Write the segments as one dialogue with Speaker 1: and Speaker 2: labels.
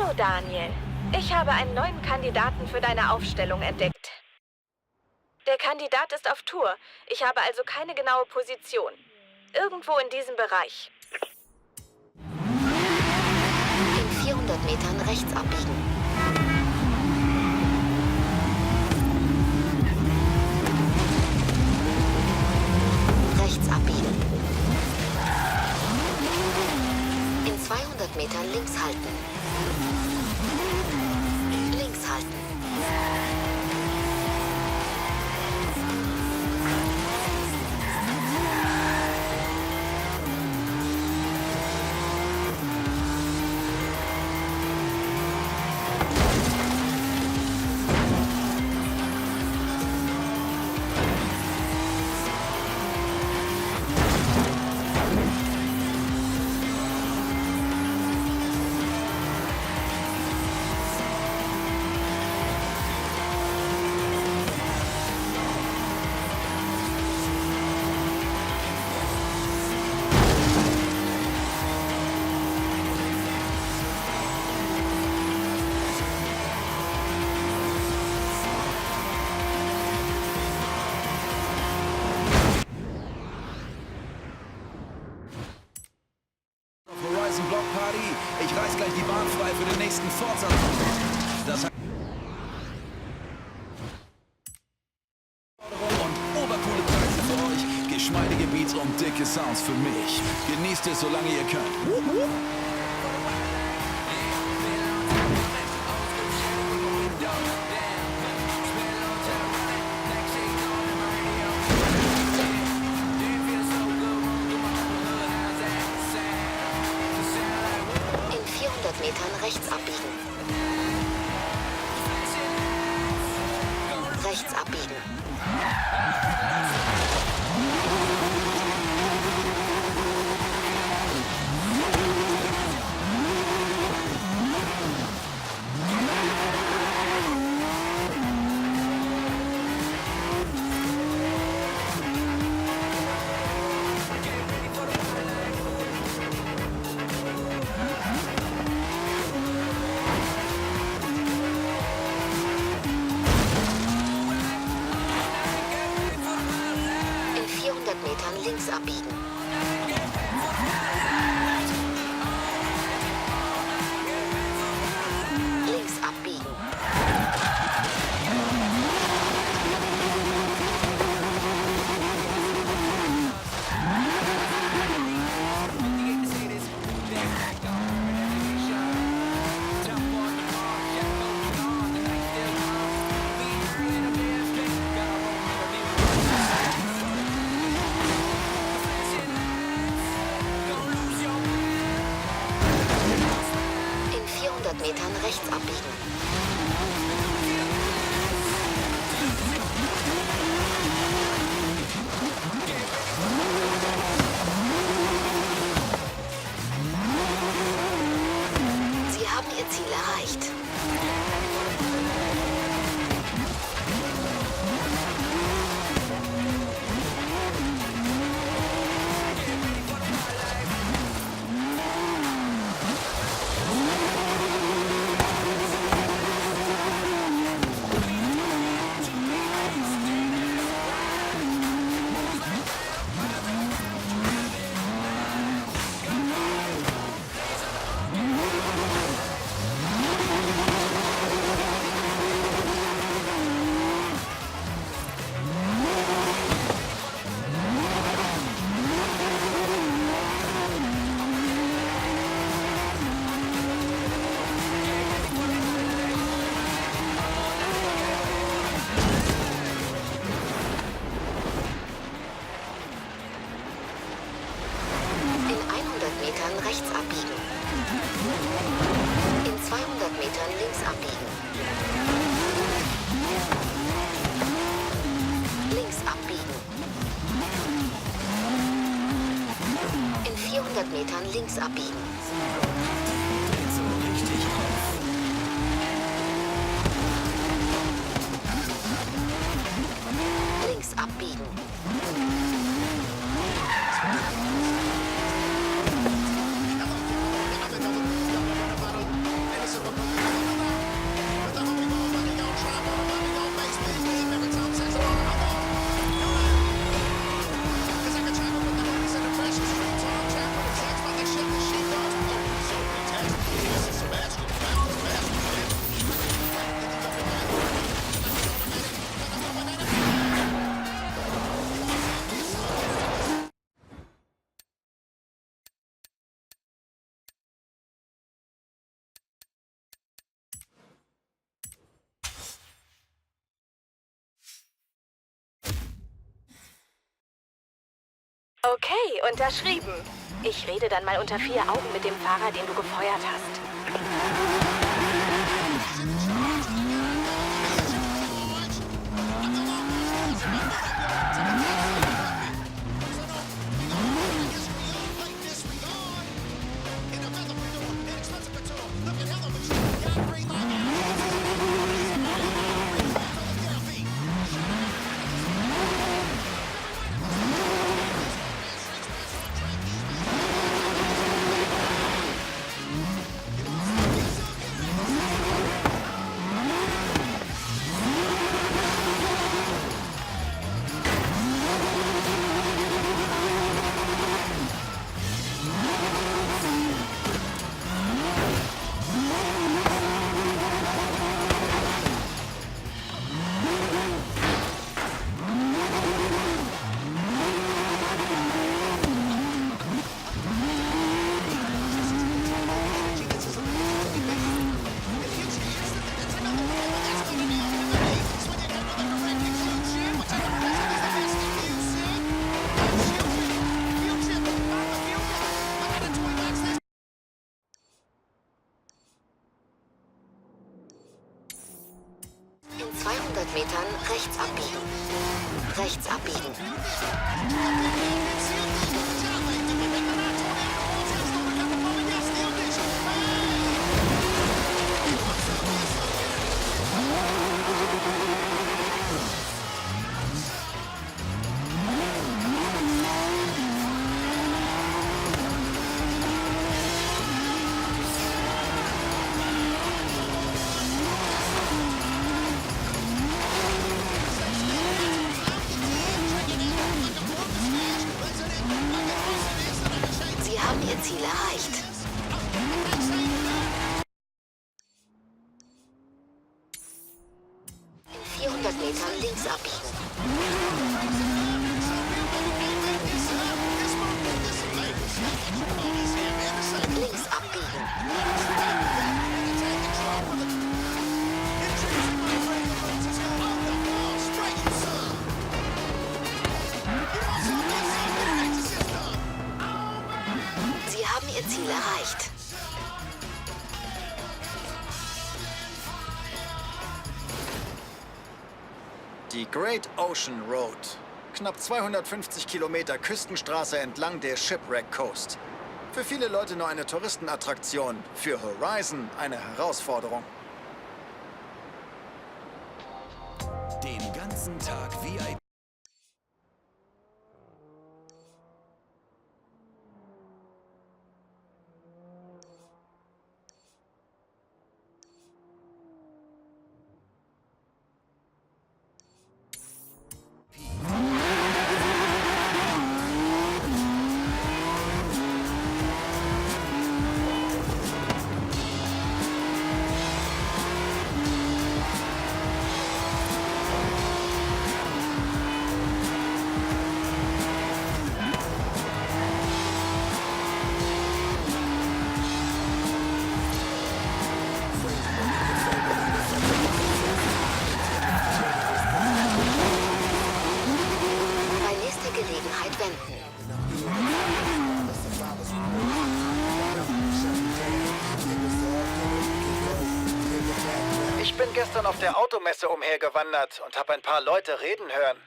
Speaker 1: Hallo Daniel. Ich habe einen neuen Kandidaten für deine Aufstellung entdeckt. Der Kandidat ist auf Tour. Ich habe also keine genaue Position. Irgendwo in diesem Bereich.
Speaker 2: In 400 Metern rechts abbiegen. Rechts abbiegen. In 200 Metern links halten. Links halten.
Speaker 3: Block Party. Ich reiß gleich die Bahn frei für den nächsten Forza. Das heißt und obercoole Preise für euch, geschmeidige Beats und dicke Sounds für mich. Genießt es, solange ihr könnt.
Speaker 2: Metern rechts abbiegen. Rechts abbiegen. Metern links abbiegen. Links abbiegen. Metern rechts abbiegen. Sie haben Ihr Ziel erreicht. Rechts abbiegen. In 200 Metern links abbiegen. Links abbiegen. In 400 Metern links abbiegen.
Speaker 3: So richtig auf.
Speaker 2: Links abbiegen.
Speaker 1: Okay, unterschrieben. Ich rede dann mal unter 4 Augen mit dem Fahrer, den du gefeuert hast.
Speaker 2: In 200 Metern rechts abbiegen. Rechts abbiegen. Sie haben Ihr Ziel erreicht. In 400 Metern links abbiegen. Links abbiegen. Sie haben Ihr Ziel erreicht.
Speaker 4: Die Great Ocean Road. Knapp 250 Kilometer Küstenstraße entlang der Shipwreck Coast. Für viele Leute nur eine Touristenattraktion, für Horizon eine Herausforderung.
Speaker 3: Den ganzen Tag VIP.
Speaker 2: Bei nächster Gelegenheit wenden.
Speaker 4: Ich bin gestern auf der Automesse umhergewandert und habe ein paar Leute reden hören.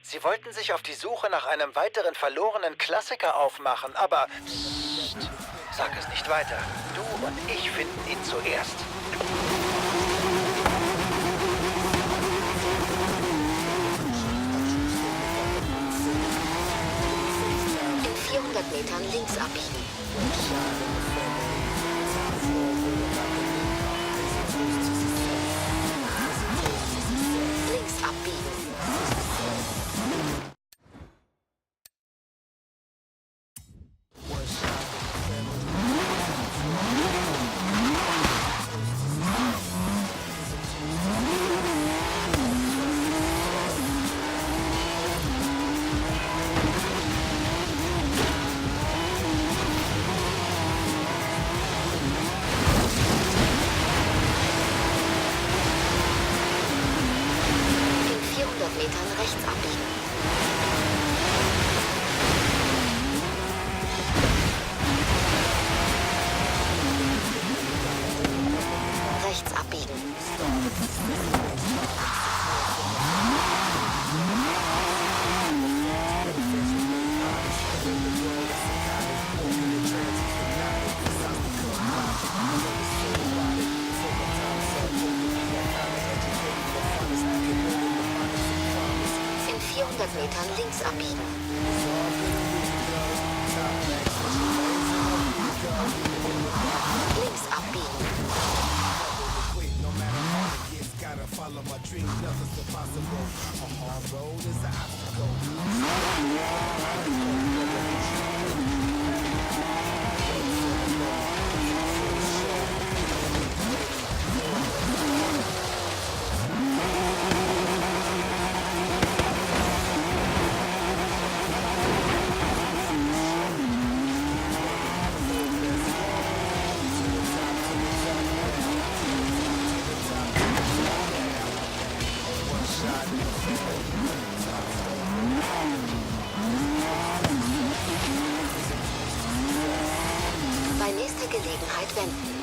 Speaker 4: Sie wollten sich auf die Suche nach einem weiteren verlorenen Klassiker aufmachen, aber psst, sag es nicht weiter. Du und ich finden ihn zuerst.
Speaker 2: In 400 Metern links abbiegen. Links abbiegen. rechts abbiegen. In 400 Metern links abbiegen. Links abbiegen. Bei nächster Gelegenheit wenden.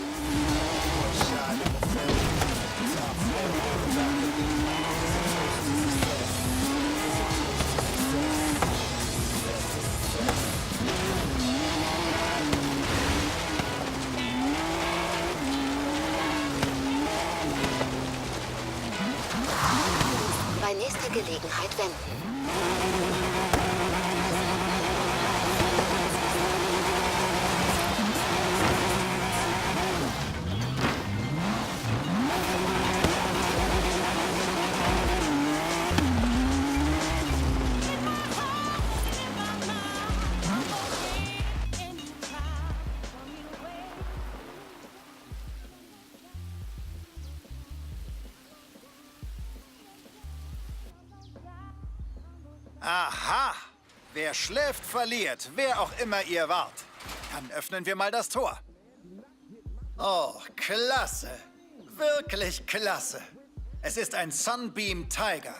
Speaker 2: Bei nächster Gelegenheit wenden.
Speaker 4: Aha! Wer schläft, verliert, wer auch immer ihr wart. Dann öffnen wir mal das Tor. Oh, klasse. Wirklich klasse. Es ist ein Sunbeam Tiger.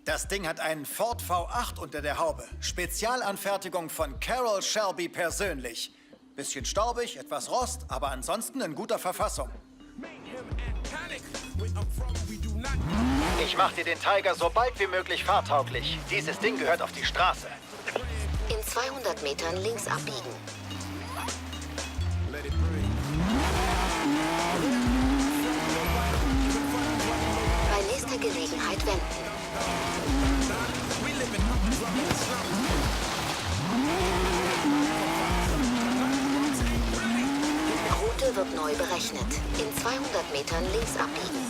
Speaker 4: Das Ding hat einen Ford V8 unter der Haube. Spezialanfertigung von Carroll Shelby persönlich. Bisschen staubig, etwas Rost, aber ansonsten in guter Verfassung. Ich mach dir den Tiger so bald wie möglich fahrtauglich. Dieses Ding gehört auf die Straße.
Speaker 2: In 200 Metern links abbiegen. Bei nächster Gelegenheit wenden. Route wird neu berechnet. In 200 Metern links abbiegen.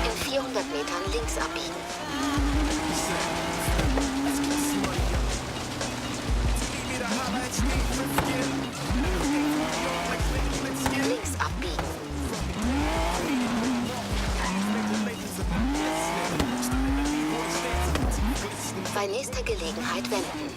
Speaker 2: In 400 Metern links abbiegen. Links abbiegen. Bei nächster Gelegenheit wenden.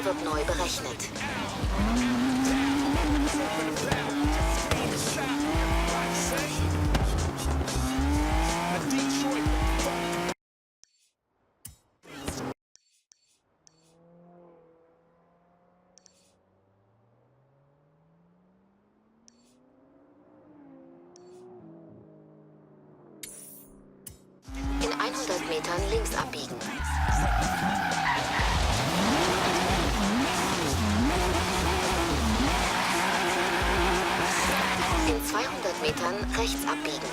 Speaker 2: Route wird neu berechnet. In 100 Metern links abbiegen. In 200 Metern rechts abbiegen.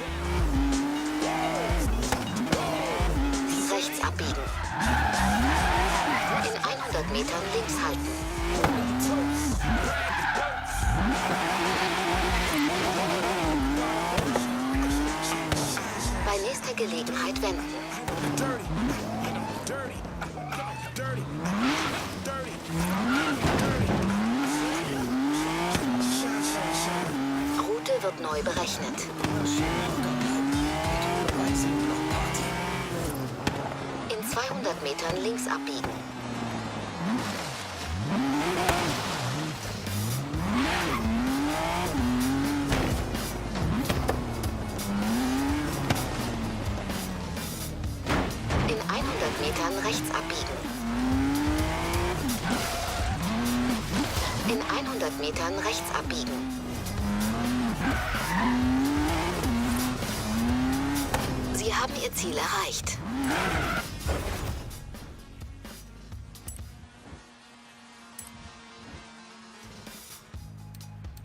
Speaker 2: Rechts abbiegen. In 100 Metern links halten. Bei nächster Gelegenheit wenden. Route wird neu berechnet. In 200 Metern links abbiegen. In 100 Metern rechts abbiegen. In 100 Metern rechts abbiegen. Sie haben Ihr Ziel erreicht.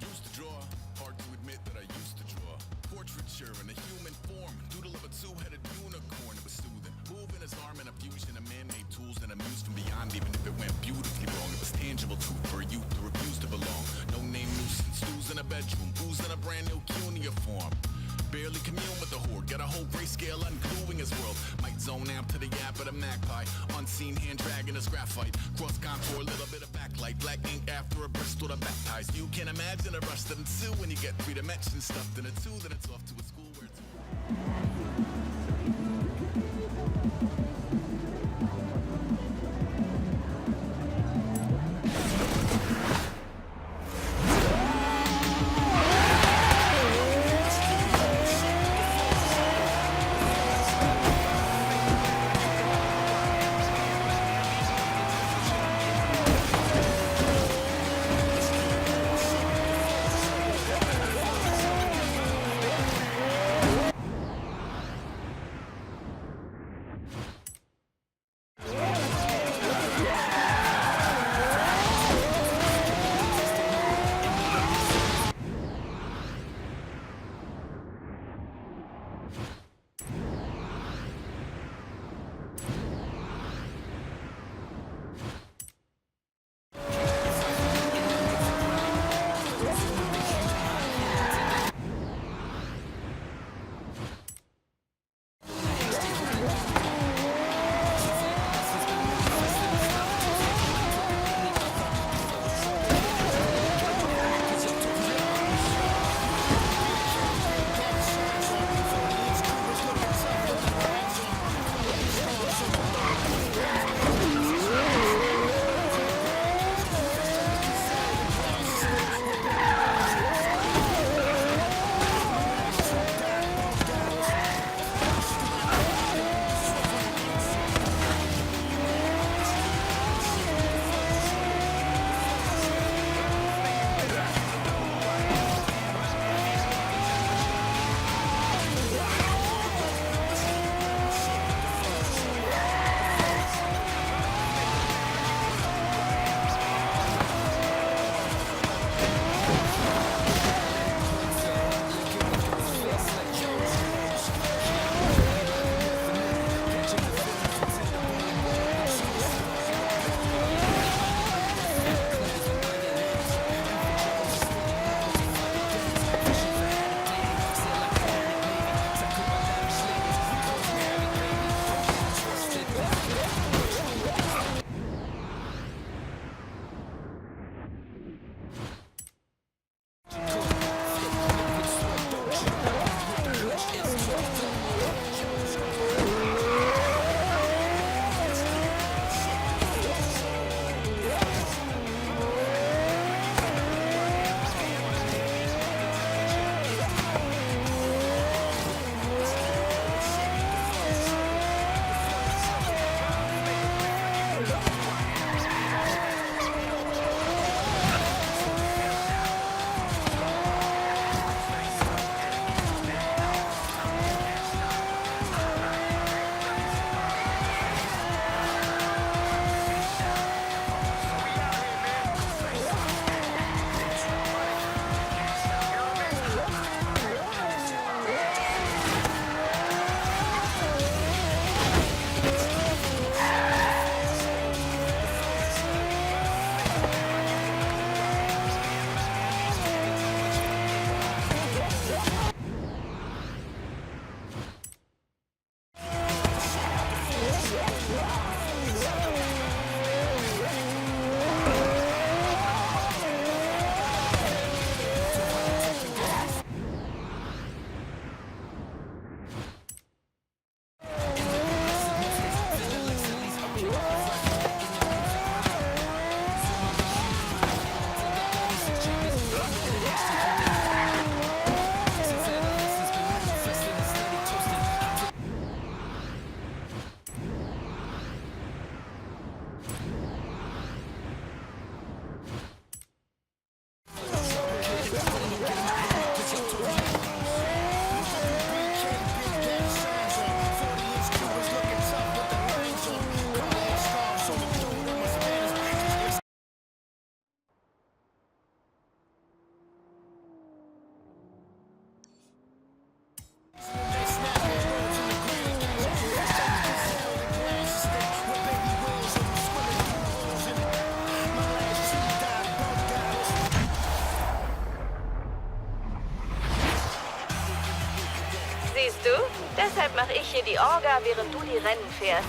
Speaker 3: Used to draw, hard to admit that I used to draw. Portraiture in a human form, doodle of a two-headed unicorn. It was soothing, moving his arm in a fusion of man-made tools and amused from beyond. Even if it went beautifully wrong, it was tangible truth for a youth who refused to belong. No name nuisance, stews in a bedroom, booze in a brand new cuneiform. Barely commune with the horde, got a whole grayscale ungluing his world. Might zone out to the yap of the magpie. Unseen hand dragging his graphite. Cross contour, a little bit of backlight. Black ink after a Bristol to baptize. You can imagine a rush that ensue when you get three dimensions stuffed in a two. Then it's off to a school where it's...
Speaker 1: hier die Orga, während du die Rennen fährst.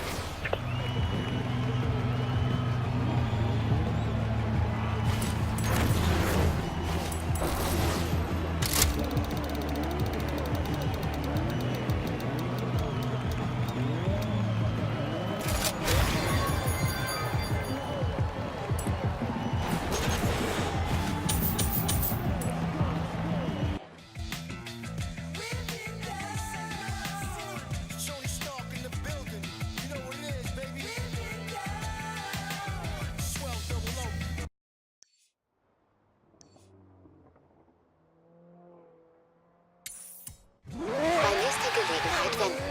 Speaker 2: Bei nächster Gelegenheit wenden.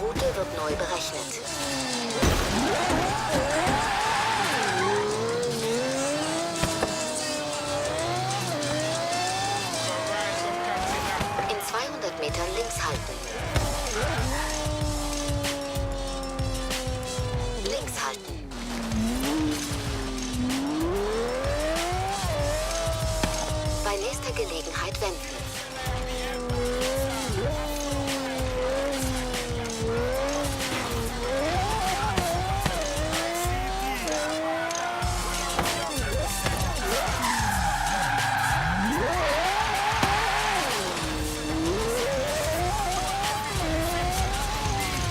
Speaker 2: Route wird neu berechnet. In 200 Metern links halten. Links halten. Bei nächster Gelegenheit wenden.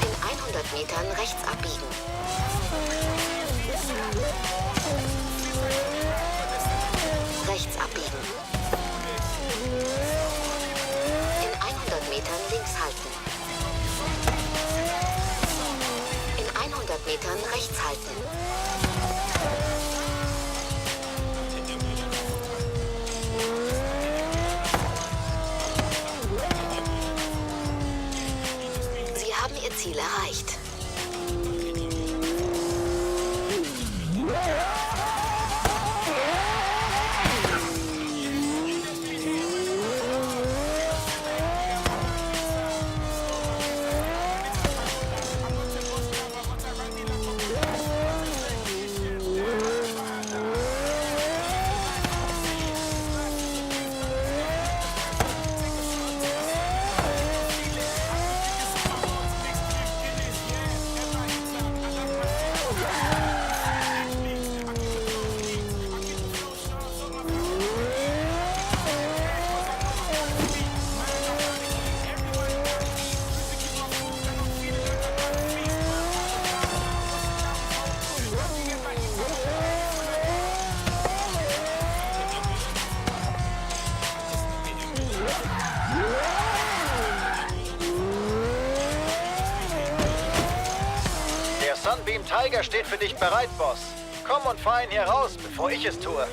Speaker 2: In 100 Metern rechts abbiegen. Rechts abbiegen. In 100 Metern links halten. In 100 Metern rechts halten. Sie haben Ihr Ziel erreicht.
Speaker 4: Der Sunbeam Tiger steht für dich bereit, Boss. Komm und fahr ihn hier raus, bevor ich es tue.